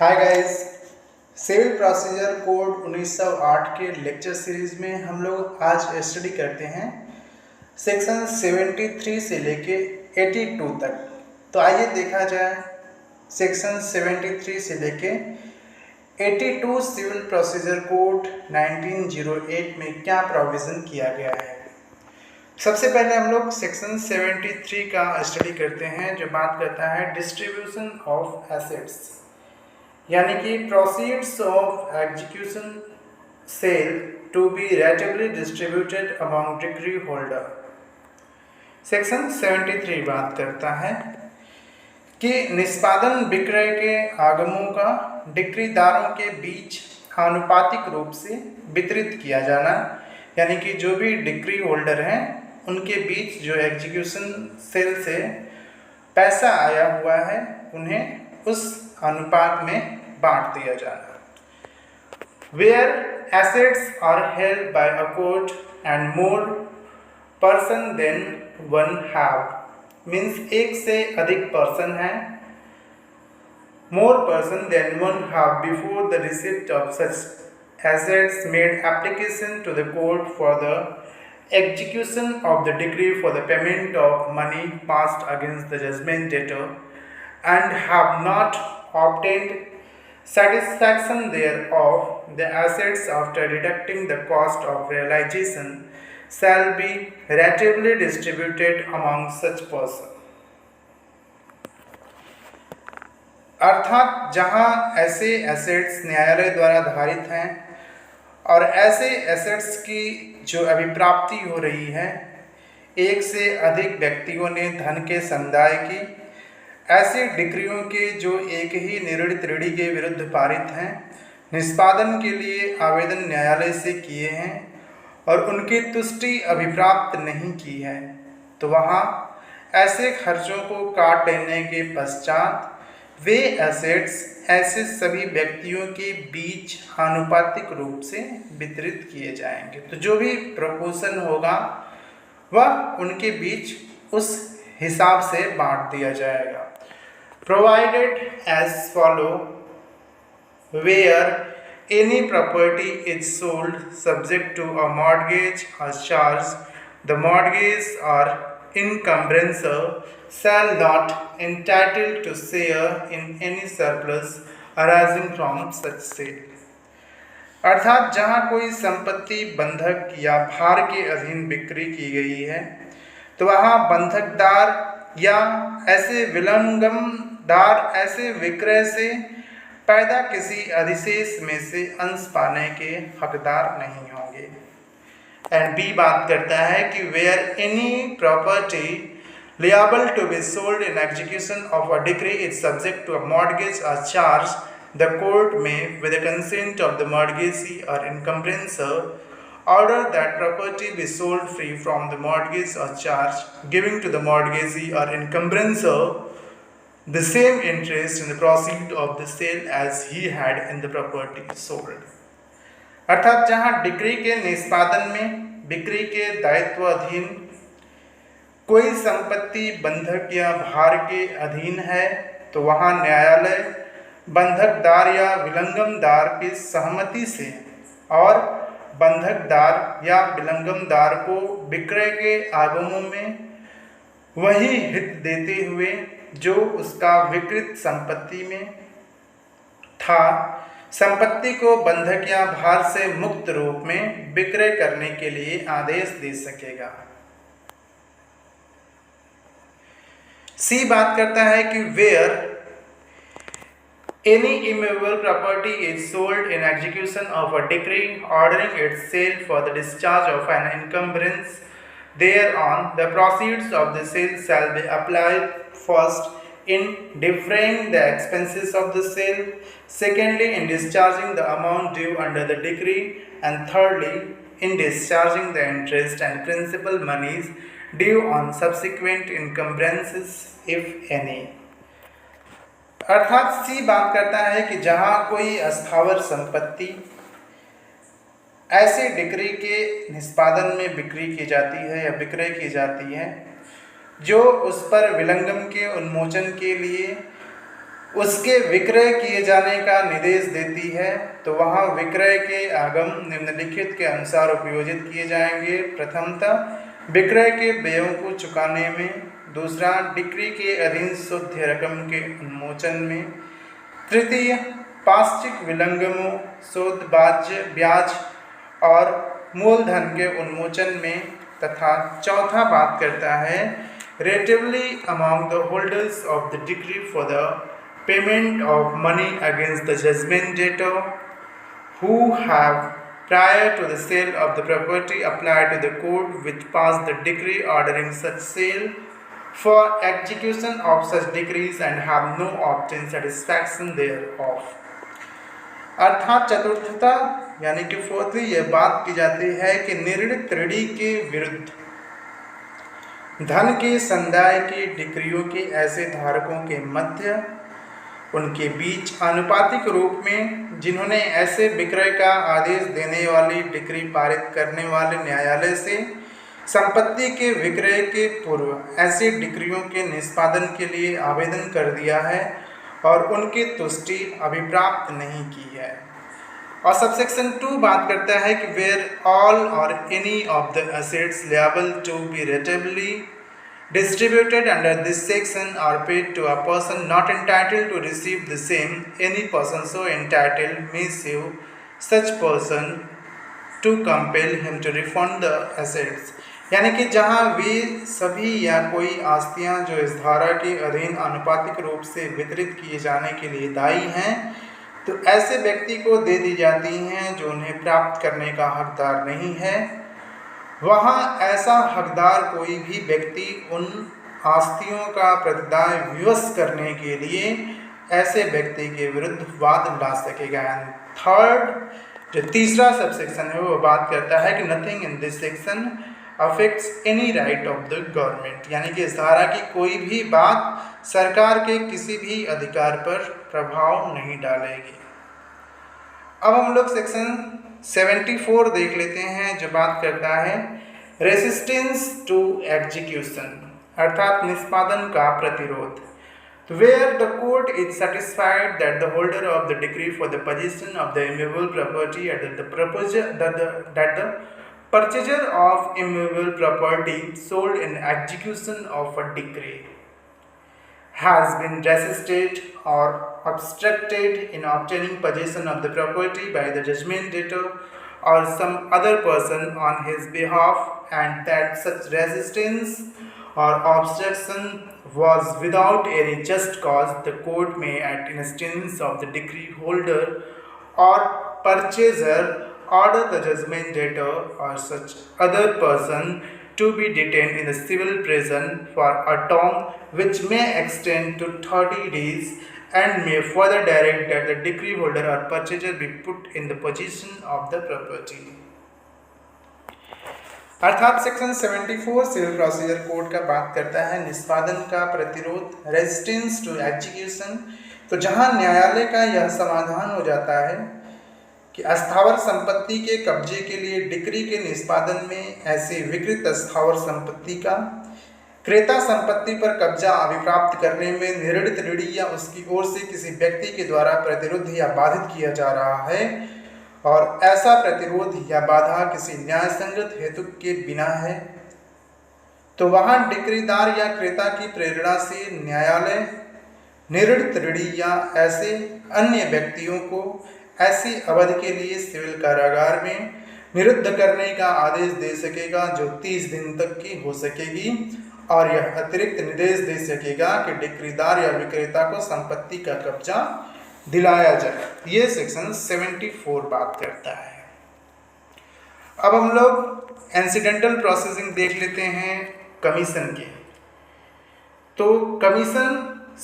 हाय guys. Civil procedure code 1908 के lecture series में हम लोग आज स्टडी करते हैं सेक्शन 73 से लेके 82 तक। तो आइए देखा जाए सेक्शन 73 से लेके 82 सिविल प्रोसीजर कोड 1908 में क्या प्रोविज़न किया गया है। सबसे पहले हम लोग सेक्शन 73 का स्टडी करते हैं, जो बात करता है डिस्ट्रीब्यूशन ऑफ एसेट्स, यानी कि proceeds of execution sale to be rateably distributed among decree holder. Section 73 बात करता है कि निष्पादन विक्रय के आगमों का डिक्रीदारों के बीच आनुपातिक रूप से वितरित किया जाना, यानी कि जो भी डिक्री होल्डर हैं उनके बीच जो एग्जीक्यूशन सेल से पैसा आया हुआ है उन्हें उस अनुपात में बांट दिया जाना। Where assets are held by a court and more person than one have, means एक से अधिक पर्सन है, more person than one have before the receipt of such assets made application to the court for the execution of the decree for the payment of money passed against the judgment debtor and have not obtained satisfaction thereof, the assets after deducting the cost of realization shall be ratably distributed among such person। अर्थात जहां ऐसे assets न्यायालय द्वारा धारित हैं और ऐसे assets की जो अभिप्राप्ति हो रही है, एक से अधिक व्यक्तियों ने धन के समुदाय की ऐसे डिक्रियों के जो एक ही निर्णीत ऋणी के विरुद्ध पारित हैं, निष्पादन के लिए आवेदन न्यायालय से किए हैं और उनकी तुष्टि अभिप्राप्त नहीं की है, तो वहाँ ऐसे खर्चों को काट लेने के पश्चात वे एसेट्स ऐसे सभी व्यक्तियों के बीच आनुपातिक रूप से वितरित किए जाएंगे। तो जो भी प्रोपोर्शन होगा वह उनके बीच उस हिसाब से बांट दिया जाएगा। Provided as follow, where any property is sold subject to a mortgage or charge, the mortgage or encumbrancer shall not entitled to share in any surplus arising from such sale। अर्थात जहाँ कोई संपत्ति बंधक या भार के अधीन बिक्री की गई है, तो वहाँ बंधकदार या ऐसे विलंगमदार ऐसे विक्रय से पैदा किसी अधिशेष में से अंश पाने के हकदार नहीं होंगे। एंड बी बात करता है कि where any property liable to be sold in execution of a decree is subject to a mortgage or charge, the court may, with the consent of the mortgagee or encumbrancer, order that property be sold free from the mortgage or charge, giving to the mortgagee or encumbrancer the same interest in the proceeds of the sale as he had in the property sold। अर्थात जहाँ decree के निष्पादन में बिक्री के दायित्व अधीन कोई संपत्ति बंधक या भार के अधीन है, तो वहाँ न्यायालय बंधकदार या विलंगमदार की सहमति से और बंधकदार या विलंगमदार को विक्रय के आगमों में वही हित देते हुए जो उसका विकृत संपत्ति में था, संपत्ति को बंधक या भार से मुक्त रूप में विक्रय करने के लिए आदेश दे सकेगा। सी बात करता है कि where any immovable property is sold in execution of a decree ordering its sale for the discharge of an encumbrance thereon, the proceeds of the sale shall be applied first in defraying the expenses of the sale, secondly in discharging the amount due under the decree, and thirdly in discharging the interest and principal monies due on subsequent encumbrances if any। अर्थात सी बात करता है कि जहाँ कोई अस्थावर संपत्ति ऐसे decree के निष्पादन में बिक्री की जाती है या विक्रय की जाती है जो उस पर विलंगम के उन्मोचन के लिए उसके विक्रय किए जाने का निर्देश देती है, तो वहाँ विक्रय के आगम निम्नलिखित के अनुसार उपयोजित किए जाएंगे। प्रथमतः विक्रय के व्ययों को चुकाने में, दूसरा डिक्री के अधीन शुद्ध रकम के उन्मोचन में, तृतीय पाश्चिक विलंगमों, शुद्ध ब्याज और मूलधन के उन्मोचन में, तथा चौथा बात करता है relatively among the holders of the decree for the payment of money against the judgment debtor who have prior to the sale of the property applied to the court which passed the decree ordering such sale for execution of such decrees and have no obtained satisfaction thereof। अर्थात चतुर्थता यानी कि fourthly यह बात की जाती है कि निर्णित ऋणी के विरुद्ध धन के संदाय की डिक्रियों के ऐसे धारकों के मध्य उनके बीच आनुपातिक रूप में जिन्होंने ऐसे विक्रय का आदेश देने वाली डिक्री पारित करने वाले न्यायालय से संपत्ति के विक्रय के पूर्व ऐसी डिक्रियों के निष्पादन के लिए आवेदन कर दिया है और उनकी तुष्टि अभी प्राप्त नहीं की है। और सबसेक्शन 2 बात करता है कि where all or any of the assets liable to be ratably distributed under this section are paid to a person not entitled to receive the same, any person so entitled may sue such person to compel him to refund the assets। यानी कि जहाँ वे सभी या कोई आस्तियाँ जो इस धारा के अधीन आनुपातिक रूप से वितरित किए जाने के लिए दायी हैं, तो ऐसे व्यक्ति को दे दी जाती हैं जो उन्हें प्राप्त करने का हकदार नहीं है। वहाँ ऐसा हकदार कोई भी व्यक्ति उन आस्तियों का प्रतिदाय विवश करने के लिए ऐसे व्यक्ति के विरुद्ध वाद ला सकेगा। थर्ड, जो तीसरा सबसेक्शन है वो बात करता है कि nothing in this section affects any right of the government, यानी कि इस धारा की कोई भी बात सरकार के किसी भी अधिकार पर प्रभाव नहीं डालेगी। अब हम लोग सेक्शन 74 देख लेते हैं जो बात करता है रेसिस्टेंस टू एग्जीक्यूशन, अर्थात निष्पादन का प्रतिरोध। Where the court is satisfied that the holder of the decree for the possession of the immovable property and that the purchaser of immovable property sold in execution of a decree has been resisted or obstructed in obtaining possession of the property by the judgment debtor or some other person on his behalf, and that such resistance or obstruction was without any just cause, the court may, at instance of the decree holder or purchaser, order the judgment debtor or such other person to be detained in the civil prison for a term which may extend to 30 days and may further direct that the decree holder or purchaser be put in the possession of the property। अर्थात section 74 civil procedure code का बात करता है निष्पादन का प्रतिरोध, resistance to execution. तो जहां न्यायालय का यह समाधान हो जाता है कि अस्थावर संपत्ति के कब्जे के लिए डिक्री के निष्पादन में ऐसी विकृत अस्थावर संपत्ति का क्रेता संपत्ति पर कब्जा अभिप्राप्त करने में निर्णित ऋणी या उसकी ओर से किसी व्यक्ति के द्वारा प्रतिरोध या बाधित किया जा रहा है और ऐसा प्रतिरोध या बाधा किसी न्याय संगत हेतु के बिना है, तो वहां डिक्रीदार या क्रेता की प्रेरणा से न्यायालय निर्णित ऋणी या ऐसे अन्य व्यक्तियों को ऐसी अवधि के लिए सिविल कारागार में निरुद्ध करने का आदेश दे सकेगा जो 30 दिन तक की हो सकेगी, और यह अतिरिक्त निर्देश दे सकेगा कि डिक्रीदार या विक्रेता को संपत्ति का कब्जा दिलाया जाए। ये सेक्शन 74 बात करता है। अब हम लोग इंसिडेंटल प्रोसेसिंग देख लेते हैं कमीशन के। तो कमीशन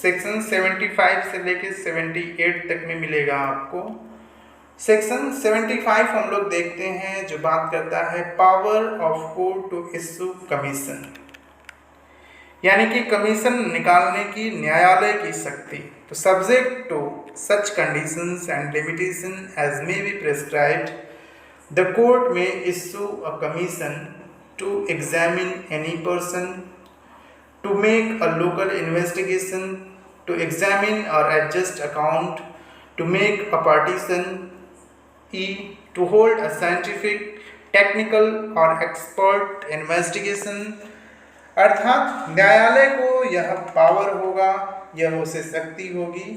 सेक्शन 75 से लेकर 78 तक में मिलेगा आपको। सेक्शन 75 हम लोग देखते हैं जो बात करता है power of court to issue commission, यानी कि कमीशन निकालने की न्यायालय की शक्ति। तो subject to such conditions and limitation as may be prescribed, the court may issue a commission to examine any person, to make a local investigation, to examine or adjust account, to make a partition, E. to hold a scientific, technical or expert investigation। अर्थात न्यायालय को यह power होगा, यह उसे शक्ति होगी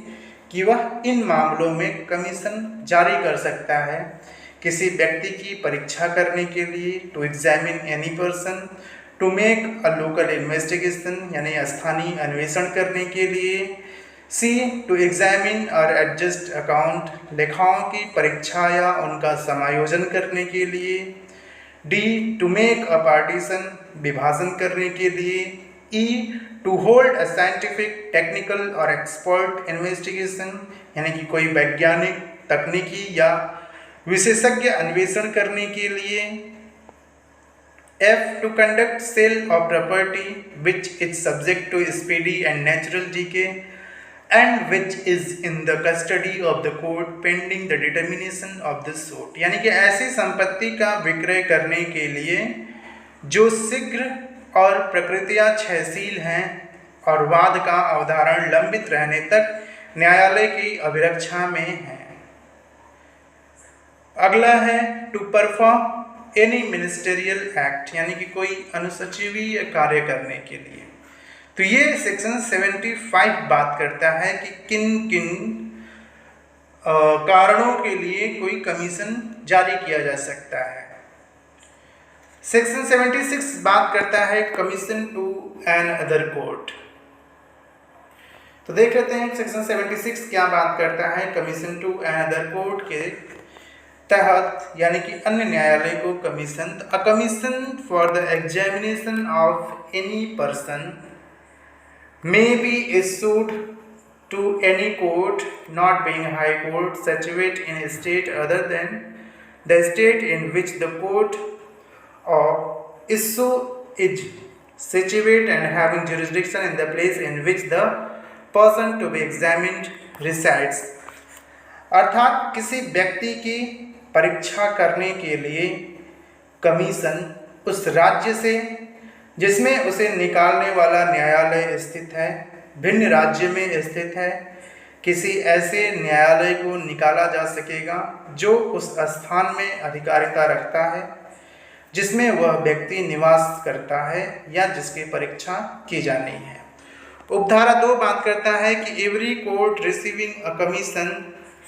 कि वह इन मामलों में कमीशन जारी कर सकता है। किसी व्यक्ति की परीक्षा करने के लिए, to examine any person, to make a local investigation यानी स्थानीय अन्वेषण करने के लिए, C to examine or adjust account लेखाओं की परीक्षा या उनका समायोजन करने के लिए, D to make a partition विभाजन करने के लिए, E to hold a scientific, technical or expert investigation यानी कि कोई वैज्ञानिक, तकनीकी या विशेषज्ञ अन्वेषण करने के लिए, F to conduct sale of property which is subject to speedy and natural decay and which is in the custody of the court pending the determination of the suit, यानी कि ऐसी संपत्ति का विक्रय करने के लिए जो शीघ्र और प्रकृतिया क्षयशील हैं और वाद का अवधारण लंबित रहने तक न्यायालय की अभिरक्षा में है। अगला है to perform any ministerial act यानी कि कोई अनुसचिवीय कार्य करने के लिए। तो ये सेक्शन 75 बात करता है कि किन किन कारणों के लिए कोई कमीशन जारी किया जा सकता है। सेक्शन 76 बात करता है commission to another court. तो देख लेते हैं सेक्शन 76 क्या बात करता है commission to another court के तहत, यानी कि अन्य न्यायालय को commission. A commission for the examination of any person may be issued to any court not being high court situate in state other than the state in which the court of issue is situate and having jurisdiction in the place in which the person to be examined resides। अर्थात किसी व्यक्ति की परीक्षा करने के लिए commission उस राज्य से जिसमें उसे निकालने वाला न्यायालय स्थित है, भिन्न राज्य में स्थित है, किसी ऐसे न्यायालय को निकाला जा सकेगा जो उस स्थान में अधिकारिता रखता है जिसमें वह व्यक्ति निवास करता है या जिसकी परीक्षा की जानी है। उपधारा 2 बात करता है कि every court receiving a commission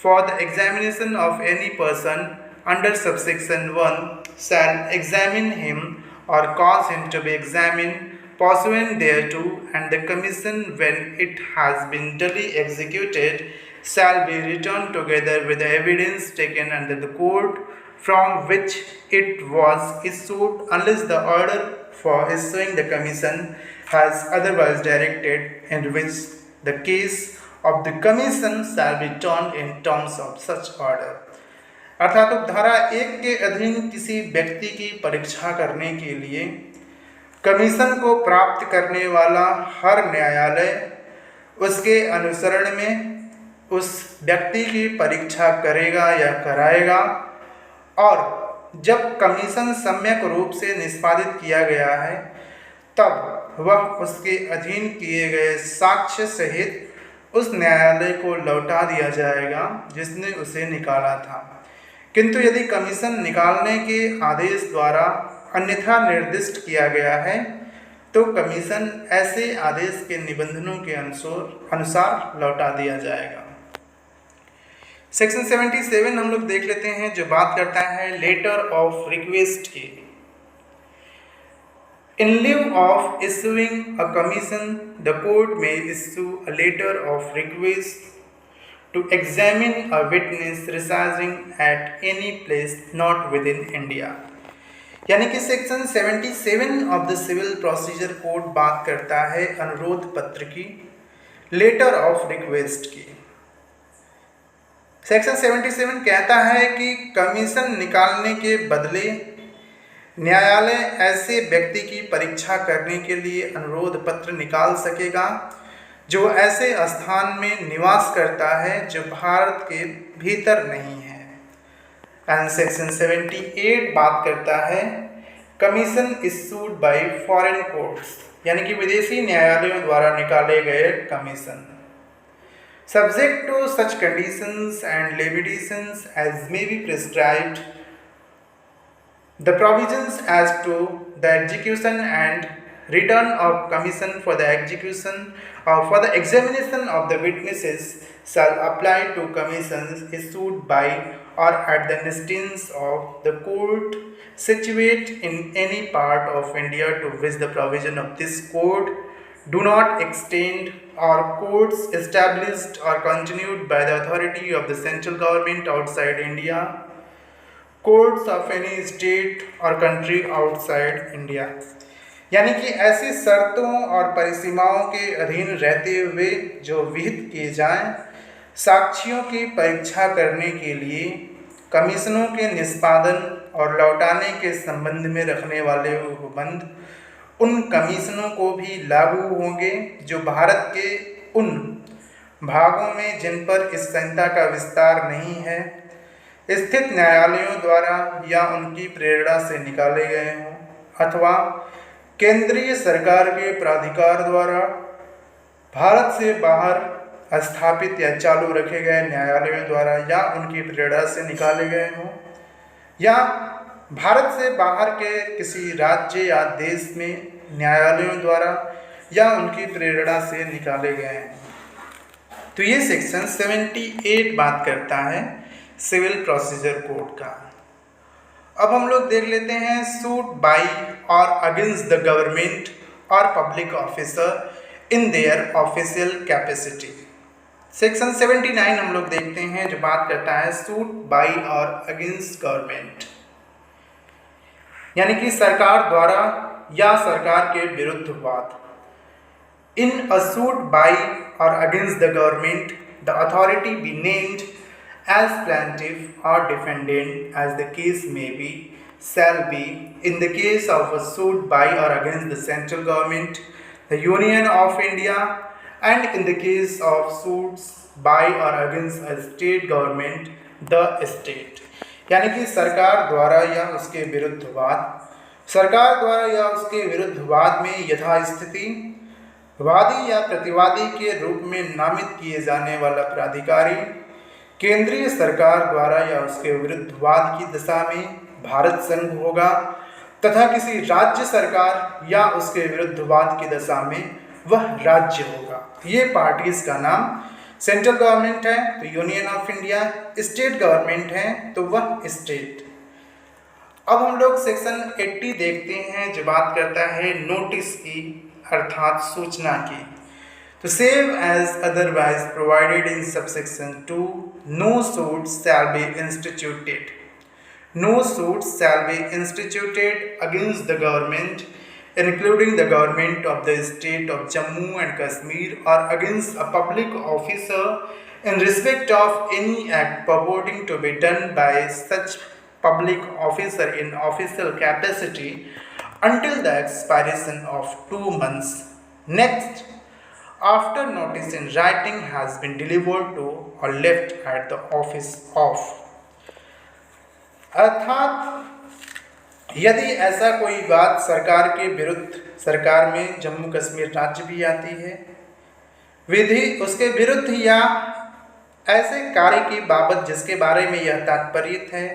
for the examination of any person under subsection 1 shall examine him or cause him to be examined pursuant thereto, and the commission when it has been duly executed shall be returned together with the evidence taken under the court from which it was issued unless the order for issuing the commission has otherwise directed, in which the case of the commission shall be turned in terms of such order। अर्थात उपधारा 1 के अधीन किसी व्यक्ति की परीक्षा करने के लिए कमीशन को प्राप्त करने वाला हर न्यायालय उसके अनुसरण में उस व्यक्ति की परीक्षा करेगा या कराएगा, और जब कमीशन सम्यक रूप से निष्पादित किया गया है तब वह उसके अधीन किए गए साक्ष्य सहित उस न्यायालय को लौटा दिया जाएगा जिसने उसे निकाला था। किंतु यदि कमीशन निकालने के आदेश द्वारा अन्यथा निर्दिष्ट किया गया है तो कमीशन ऐसे आदेश के निबंधनों के अनुसार लौटा दिया जाएगा। सेक्शन 77 हम लोग देख लेते हैं जो बात करता है लेटर ऑफ रिक्वेस्ट की। In lieu of issuing a commission, the court may issue a letter of request to examine a witness residing at any place not within India। यानी कि section 77 of the civil procedure code बात करता है अनुरोध पत्र की, letter of request की। Section 77 कहता है कि कमीशन निकालने के बदले न्यायालय ऐसे व्यक्ति की परीक्षा करने के लिए अनुरोध पत्र निकाल सकेगा जो ऐसे स्थान में निवास करता है जो भारत के भीतर नहीं है। एंड सेक्शन 78 बात करता है commission issued by foreign courts, यानी कि विदेशी न्यायालयों द्वारा निकाले गए commission. subject to such conditions and limitations as may be prescribed. The provisions as to the execution and return of commission for the execution or for the examination of the witnesses shall apply to commissions issued by or at the instance of the court situate in any part of India to which the provision of this code do not extend, or courts established or continued by the authority of the central government outside India, courts of any state और country outside India. यानी कि ऐसी शर्तों और परिसीमाओं के अधीन रहते हुए जो विहित किए जाएं, साक्ष्यों की परीक्षा करने के लिए कमीशनों के निष्पादन और लौटाने के संबंध में रखने वाले उपबंध उन कमीशनों को भी लागू होंगे जो भारत के उन भागों में जिन पर इस संहिता का विस्तार नहीं है स्थित न्यायालयों द्वारा या उनकी प्रेरणा से निकाले गए हों, अथवा केंद्रीय सरकार के प्राधिकार द्वारा भारत से बाहर स्थापित या चालू रखे गए न्यायालयों द्वारा या उनकी प्रेरणा से निकाले गए हों, या भारत से बाहर के किसी राज्य या देश में न्यायालयों द्वारा या उनकी प्रेरणा से निकाले गए हैं। तो ये सेक्शन 78 बात करता है सिविल प्रोसीजर कोड का। अब हम लोग देख लेते हैं सूट बाई और अगेंस्ट द गवर्नमेंट और public officer in their official capacity. Section 79 हम लोग देखते हैं जो बात करता है सूट बाई और अगेंस्ट गवर्नमेंट, यानी कि सरकार द्वारा या सरकार के विरुद्ध वाद। इन अ सूट बाई और against the government the authority be named as plaintiff or defendant as the case may be shall be in the case of a suit by or against the central government, the Union of India, and in the case of suits by or against a state government, the state। यानी कि सरकार द्वारा या उसके विरुद्ध वाद, सरकार द्वारा या उसके विरुद्ध वाद में यथास्थिति वादी या प्रतिवादी के रूप में नामित किए जाने वाला प्राधिकारी केंद्रीय सरकार द्वारा या उसके विरुद्ध वाद की दशा में भारत संघ होगा, तथा किसी राज्य सरकार या उसके विरुद्ध वाद की दशा में वह राज्य होगा। ये पार्टीज का नाम सेंट्रल गवर्नमेंट है तो union of India, state government है तो वह स्टेट। अब हम लोग सेक्शन 80 देखते हैं जो बात करता है नोटिस की अर्थात सूचना की। तो save as otherwise provided in subsection 2, no suits shall be instituted. No suits shall be instituted against the government, including the government of the state of Jammu and Kashmir, or against a public officer in respect of any act purporting to be done by such public officer in official capacity until the expiration of 2 months next after notice in writing has been delivered to or left at the office of। अर्थात यदि ऐसा कोई बात सरकार के विरुद्ध, सरकार में जम्मू कश्मीर राज्य भी आती है, विधि उसके विरुद्ध या ऐसे कार्य की बाबत जिसके बारे में यह तात्पर्य है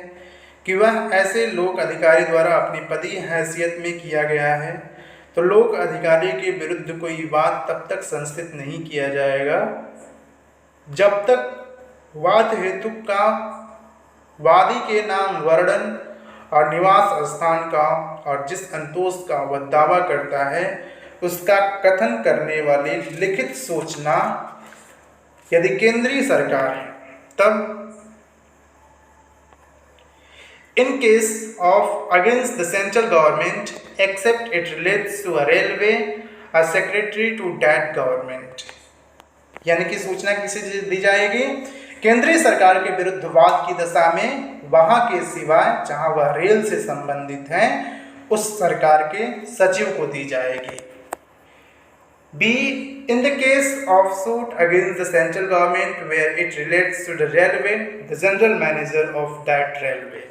कि वह ऐसे लोक अधिकारी द्वारा अपनी पदी हैसियत में किया गया है, तो लोक अधिकारी के विरुद्ध कोई वाद तब तक संस्थित नहीं किया जाएगा जब तक वाद हेतु का वादी के नाम, वर्णन और निवास स्थान का और जिस संतोष का वह दावा करता है उसका कथन करने वाली लिखित सूचना यदि केंद्रीय सरकार है तब in case of against the central government except it relates to a railway, a secretary to that government। यानी कि सूचना किसे दी जाएगी? केंद्रीय सरकार के विरुद्ध वाद की दशा में वहां के सिवाय जहां वह रेल से संबंधित हैं उस सरकार के सचिव को दी जाएगी। B. In the case of suit against the central government where it relates to the railway, the general manager of that railway।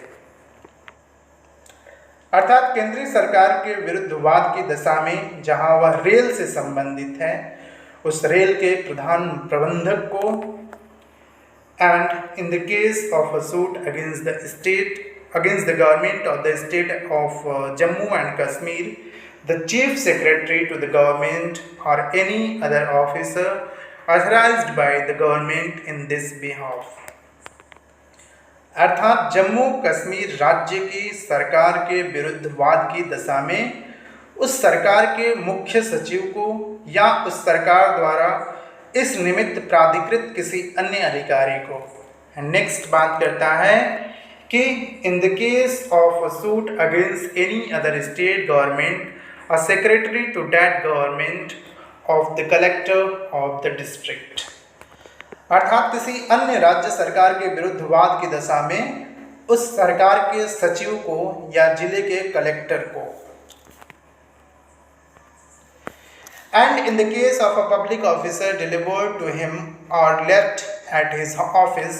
अर्थात केंद्रीय सरकार के विरुद्ध वाद की दशा में जहां वह रेल से संबंधित है उस रेल के प्रधान प्रबंधक को। And in the case of a suit against the government of the state of Jammu and Kashmir, the chief secretary to the government or any other officer authorized by the government in this behalf। अर्थात जम्मू कश्मीर राज्य की सरकार के विरुद्ध वाद की दशा में उस सरकार के मुख्य सचिव को या उस सरकार द्वारा इस निमित्त प्राधिकृत किसी अन्य अधिकारी को। नेक्स्ट बात करता है कि in the case of a suit against any other state government, a secretary to that government of the collector of the district. अर्थात किसी अन्य राज्य सरकार के विरुद्ध वाद की दशा में उस सरकार के सचिव को या जिले के कलेक्टर को। And in the case of a public officer delivered to him or left at his office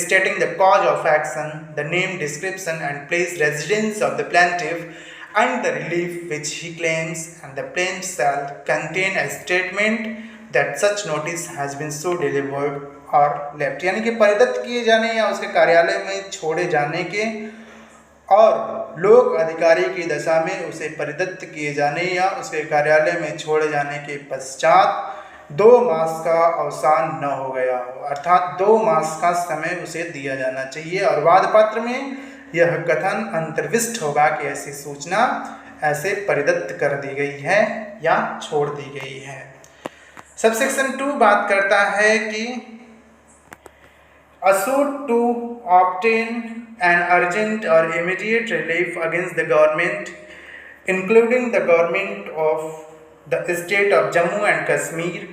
stating the cause of action, the name, description and place residence of the plaintiff and the relief which he claims, and the plaintiff shall contain a statement that such notice has been so delivered or left। यानी कि परिदत्त किए जाने या उसके कार्यालय में छोड़े जाने के और लोक अधिकारी की दशा में उसे परिदत्त किए जाने या उसके कार्यालय में छोड़े जाने के पश्चात 2 मास का अवसान न हो गया हो, अर्थात 2 मास का समय उसे दिया जाना चाहिए। और वादपत्र में यह कथन अंतर्विष्ट होगा कि ऐसी सूचना ऐसे परिदत्त कर दी गई है या छोड़ दी गई है। सबसेक्शन 2 बात करता है कि a suit to obtain an urgent or immediate relief against the government, including the government of the state of Jammu and Kashmir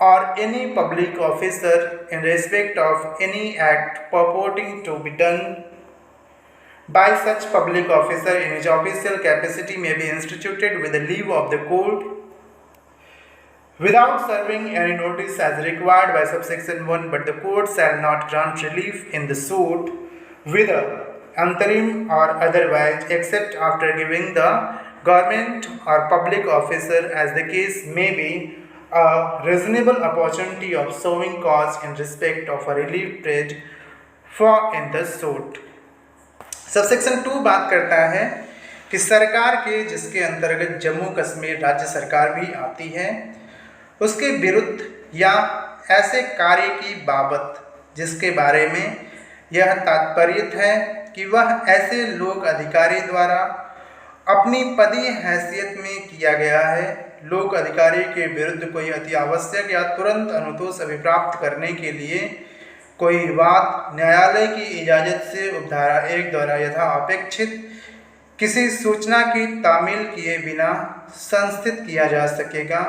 or any public officer in respect of any act purporting to be done by such public officer in his official capacity may be instituted with the leave of the court without serving any notice as required by subsection 1, but the court shall not grant relief in the suit whether interim or otherwise except after giving the government or public officer, as the case may be, a reasonable opportunity of showing cause in respect of a relief paid for in the suit। Subsection 2 बात करता है कि सरकार के जिसके अंतर्गत जम्मू कश्मीर राज्य सरकार भी आती है उसके विरुद्ध या ऐसे कार्य की बाबत जिसके बारे में यह तात्पर्य है कि वह ऐसे लोक अधिकारी द्वारा अपनी पदीय हैसियत में किया गया है, लोक अधिकारी के विरुद्ध कोई अति आवश्यक या तुरंत अनुतोष अभिप्राप्त करने के लिए कोई बात न्यायालय की इजाज़त से उपधारा 1 द्वारा यथा अपेक्षित किसी सूचना की तामील किए बिना संस्थित किया जा सकेगा,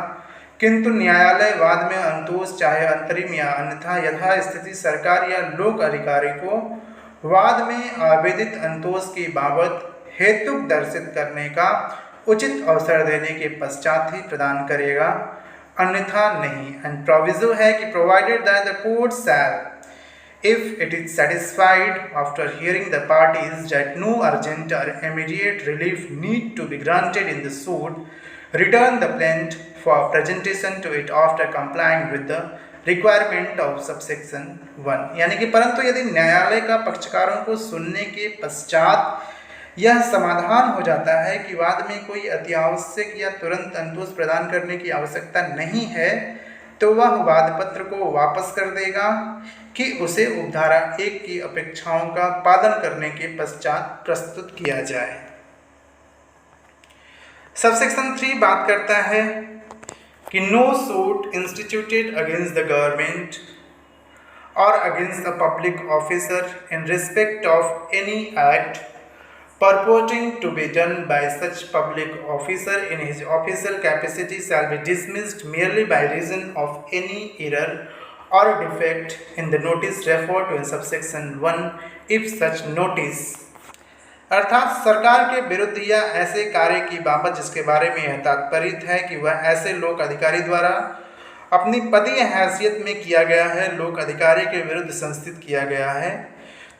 किंतु न्यायालय वाद में अनुतोष चाहे अंतरिम या अन्यथा यथा स्थिति सरकार या लोक अधिकारी को वाद में आवेदित अनुतोष की बाबत हेतु दर्शित करने का उचित अवसर देने के पश्चात ही प्रदान करेगा, अन्यथा नहीं। एंड प्रोविजो है कि provided that the court shell, if it is satisfied after hearing the parties that no urgent or immediate relief need to be granted in the suit, return the plaintiff for presentation to it after complying with the requirement of subsection 1। यानी कि परंतु यदि न्यायालय का पक्षकारों को सुनने के पश्चात यह समाधान हो जाता है कि वाद में कोई अति आवश्यक या तुरंत अनुतोष प्रदान करने की आवश्यकता नहीं है, तो वह वादपत्र को वापस कर देगा कि उसे उपधारा 1 की अपेक्षाओं का पालन करने के पश्चात प्रस्तुत किया जाए। सबसेक्शन 3 बात करता है कि no suit instituted against the government or against the public officer in respect of any act purporting to be done by such public officer in his official capacity shall be dismissed merely by reason of any error or defect in the notice referred to in subsection 1 if such notice। अर्थात सरकार के विरुद्ध या ऐसे कार्य की बाबत जिसके बारे में यह तात्पर्य है कि वह ऐसे लोक अधिकारी द्वारा अपनी पदीय हैसियत में किया गया है, लोक अधिकारी के विरुद्ध संस्थित किया गया है,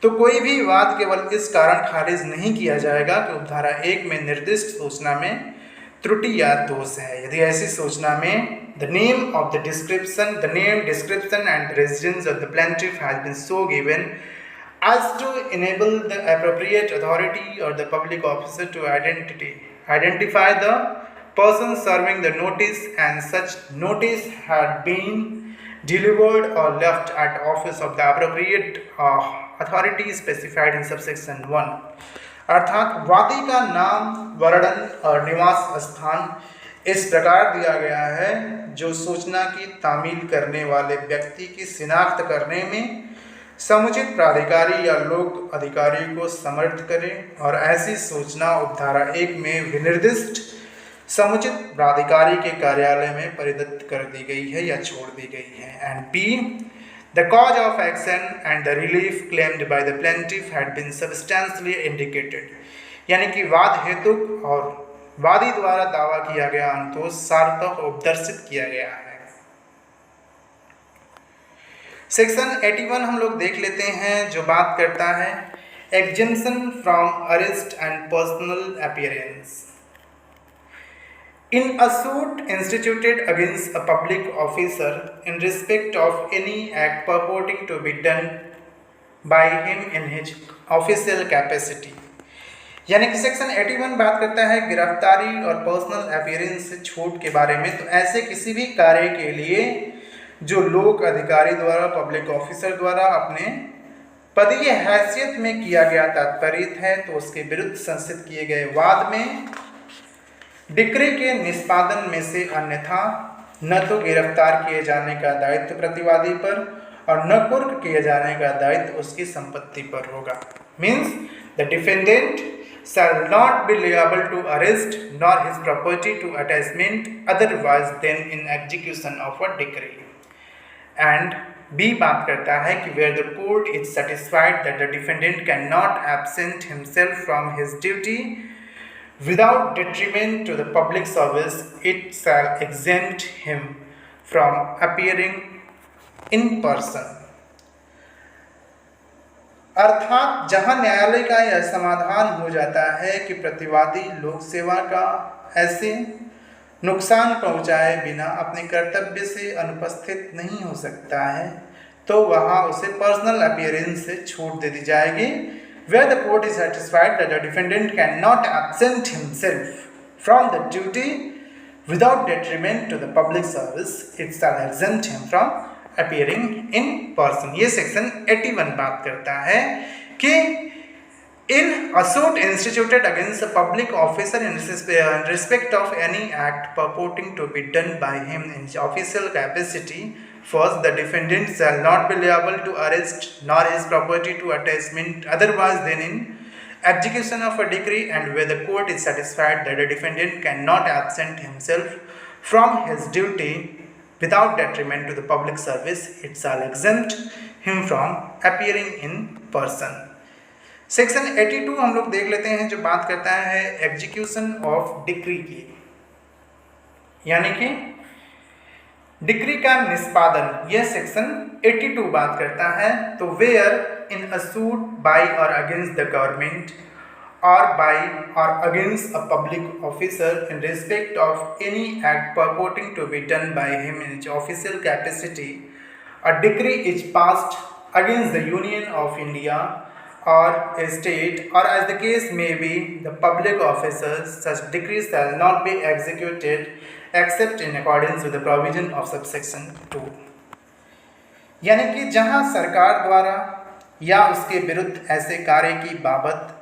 तो कोई भी वाद केवल इस कारण खारिज नहीं किया जाएगा कि उपधारा 1 में निर्दिष्ट सूचना में त्रुटि या दोष है। यदि ऐसी सूचना में the name, description and residence of the plaintiff has been so given as to enable the appropriate authority or the public officer to identify the person serving the notice, and such notice had been delivered or left at office of the appropriate authority specified in subsection 1। अर्थात वादी का नाम, वर्णन और निवास स्थान इस प्रकार दिया गया है जो सूचना की तामील करने वाले व्यक्ति की शिनाख्त करने में समुचित प्राधिकारी या लोक अधिकारी को समर्थ करे, और ऐसी सूचना उपधारा 1 में विनिर्दिष्ट समुचित प्राधिकारी के कार्यालय में परिदत्त कर दी गई है या छोड़ दी गई है। And B, the cause of action and the relief claimed by the plaintiff had been substantially indicated, यानी कि वाद हेतु और वादी द्वारा दावा किया गया अनुतोष सार्थक उपदर्शित किया गया है। सेक्शन 81 हम लोग देख लेते हैं जो बात करता है exemption from arrest and personal appearance. In a suit instituted against a public officer in respect of any act purporting to be done by him in his official capacity, यानी कि सेक्शन 81 बात करता है गिरफ्तारी और पर्सनल अपीयरेंस से छूट के बारे में। तो ऐसे किसी भी कार्य के लिए जो लोक अधिकारी द्वारा, पब्लिक ऑफिसर द्वारा अपने पदीय हैसियत में किया गया तात्पर्य है, तो उसके विरुद्ध संस्थित किए गए वाद में डिक्री के निष्पादन में से अन्यथा न तो गिरफ्तार किए जाने का दायित्व प्रतिवादी पर और न कुर्क किए जाने का दायित्व उसकी संपत्ति पर होगा। Means the defendant shall not be liable to arrest nor his property to attachment otherwise than in execution of a decree। And B बात करता है कि where the court is satisfied that the defendant cannot absent himself from his duty without detriment to the public service, it shall exempt him from appearing in person। अर्थात जहां न्यायालय का यह समाधान हो जाता है कि प्रतिवादी लोक सेवा का ऐसे नुकसान पहुंचाए बिना अपने कर्तव्य से अनुपस्थित नहीं हो सकता है, तो वहां उसे पर्सनल अपीयरेंस से छूट दे दी जाएगी। Where the court is satisfied that the defendant cannot absent himself from the duty without detriment to the public service, it shall exempt him from appearing in person। ये सेक्शन 81 बात करता है कि in a suit instituted against a public officer in respect of any act purporting to be done by him in his official capacity, first, the defendant shall not be liable to arrest nor his property to attachment otherwise than in execution of a decree, and where the court is satisfied that the defendant cannot absent himself from his duty without detriment to the public service, it shall exempt him from appearing in person। Section 82 हम लोग देख लेते हैं जो बात करता है execution of decree की, यानी कि डिक्री का निष्पादन। यह सेक्शन 82 बात करता है। तो where in a suit by or against the government or by or against a public officer in respect of any act purporting to be done by him in his official capacity, a decree is passed against the Union of India or a state, or as the case may be, the public officers, such decrees shall not be executed except in accordance with the provision of subsection 2। यानी कि जहां सरकार द्वारा या उसके विरुद्ध ऐसे कार्य की बाबत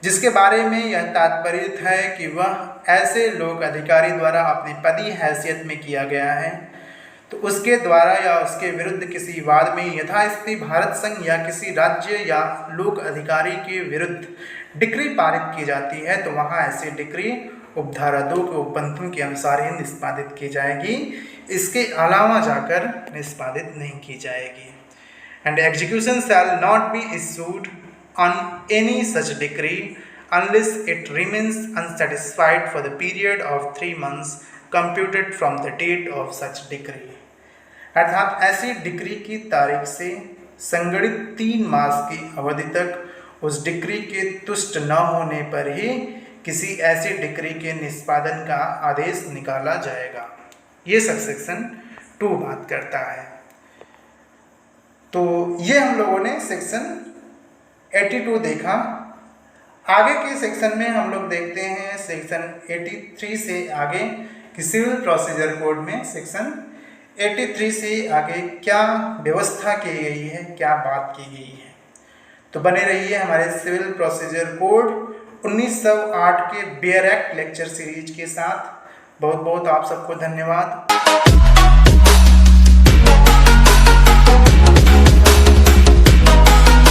जिसके बारे में यह तात्पर्य है कि वह ऐसे लोक अधिकारी द्वारा अपनी पदीय हैसियत में किया गया है, तो उसके द्वारा या उसके विरुद्ध किसी वाद में यथास्थिति भारत संघ या किसी राज्य या लोक अधिकारी के विरुद्ध डिक्री पारित की जाती है, तो वहाँ ऐसी डिक्री उपधारा 2 के उपपंक्तियों के अनुसार ही निष्पादित की जाएगी, इसके अलावा जाकर निष्पादित नहीं की जाएगी। And execution shall not be issued on any such decree unless it remains unsatisfied for the period of 3 months computed from the date of such decree। अर्थात ऐसी डिक्री की तारीख से संगणित 3 मास की अवधि तक उस डिक्री के तुष्ट न होने पर ही किसी ऐसी डिक्री के निष्पादन का आदेश निकाला जाएगा। ये सब सेक्शन 2 बात करता है। तो ये हम लोगों ने सेक्शन 82 देखा। आगे के सेक्शन में हम लोग देखते हैं सेक्शन 83 से आगे कि सिविल प्रोसीजर कोड में सेक्शन 83 से आगे क्या व्यवस्था की गई है, क्या बात की गई है। तो बने रहिए हमारे सिविल प्रोसीजर कोड 1908 के बेयर एक्ट लेक्चर सीरीज के साथ। बहुत बहुत आप सबको धन्यवाद।